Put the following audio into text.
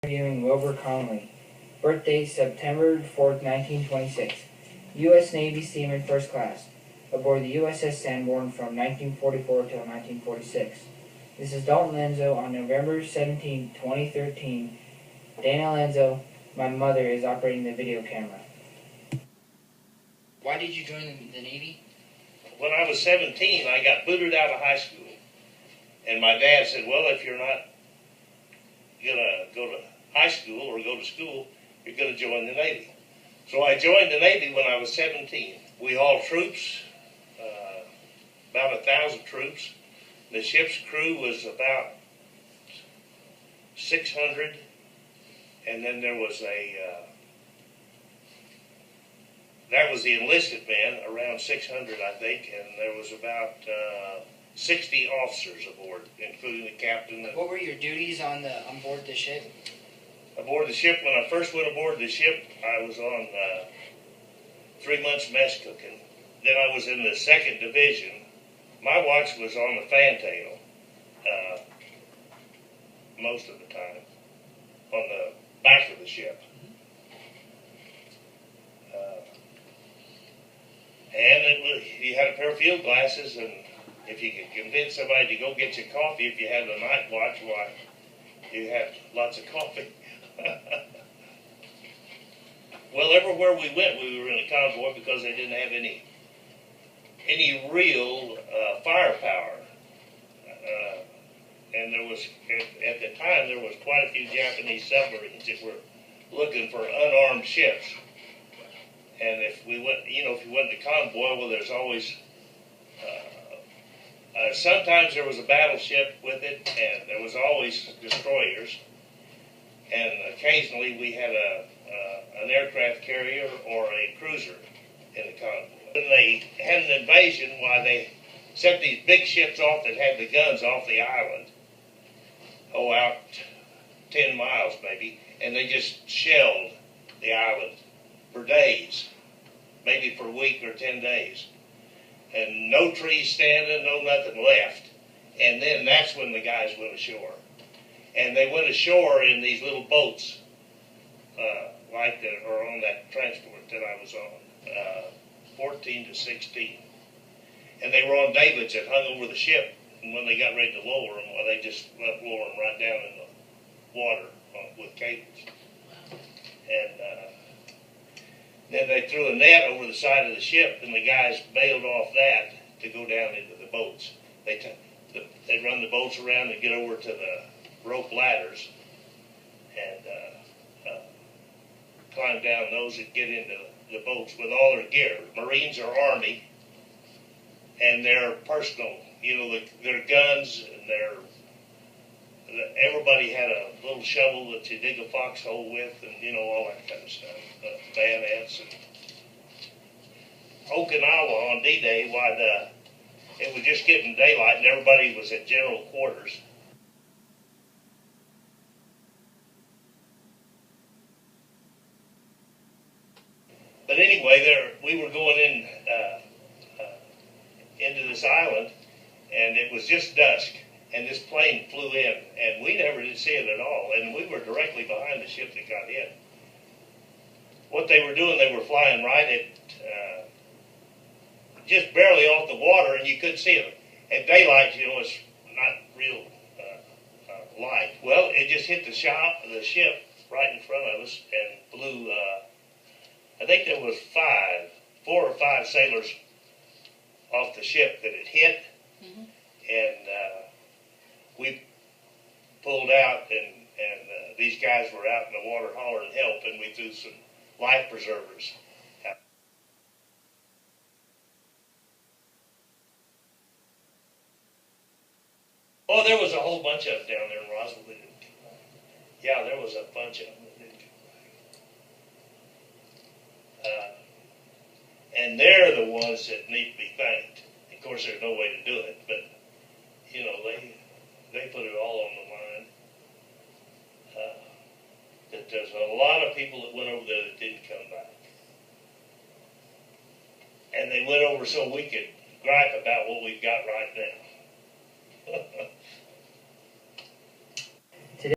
Interviewing Wilbur Conley. Birthday September 4th, 1926. U.S. Navy Seaman First Class. Aboard the USS Sanborn from 1944 till 1946. This is Dalton Lenzo on November 17, 2013. Dana Lenzo, my mother, is operating the video camera. Why did you join the Navy? When I was 17, I got booted out of high school. And my dad said, well, if you're not going to go to high school or go to school, you're going to join the Navy. So I joined the Navy when I was 17. We hauled troops, about 1,000 troops. The ship's crew was about 600. And then there was that was the enlisted men, around 600, I think, and there was about 60 officers aboard, including the captain. What were your duties on board the ship? Aboard the ship, when I first went aboard the ship, I was on 3 months mess cooking. Then I was in the 2nd Division. My watch was on the fantail most of the time, on the back of the ship. And you had a pair of field glasses, and if you could convince somebody to go get you coffee, if you had a night watch, why, you had lots of coffee. Well, everywhere we went, we were in a convoy because they didn't have any real firepower. And there was, at the time, there was quite a few Japanese submarines that were looking for unarmed ships. And if we went, if you went to convoy, well, there's always, sometimes there was a battleship with it, and there was always destroyers. And occasionally we had an aircraft carrier or a cruiser in the convoy. When they had an invasion, why they sent these big ships off that had the guns off the island, out 10 miles maybe, and they just shelled the island for days, maybe for a week or 10 days. And no trees standing, no nothing left. And then that's when the guys went ashore. And they went ashore in these little boats, like that, or on that transport that I was on, 14 to 16. And they were on davits that hung over the ship. And when they got ready to lower them, well, they just let lower them right down in the water with cables. And then they threw a net over the side of the ship, and the guys bailed off that to go down into the boats. They'd run the boats around and get over to the rope ladders and climb down those and get into the boats with all their gear. Marines or Army, and their personal, their guns and everybody had a little shovel that you dig a foxhole with, and all that kind of stuff, bayonets. And Okinawa on D-Day, it was just getting daylight and everybody was at general quarters. But anyway, we were going into this island, and it was just dusk. And this plane flew in, and we never did see it at all. And we were directly behind the ship that got hit. What they were doing, they were flying right at, just barely off the water, and you couldn't see it. At daylight, it's not real light. Well, it just hit the ship right in front of us and blew, I think there was 4 or 5 sailors off the ship that it hit. Mm-hmm. And we pulled out, and these guys were out in the water hollering help, and we threw some life preservers out. Oh, there was a whole bunch of them down there in Roswell that didn't come back. Yeah, there was a bunch of them that didn't come back. And they're the ones that need to be thanked. Of course, there's no way to do it, but, they put it all on the line. That there's a lot of people that went over there that didn't come back. And they went over so we could gripe about what we've got right now.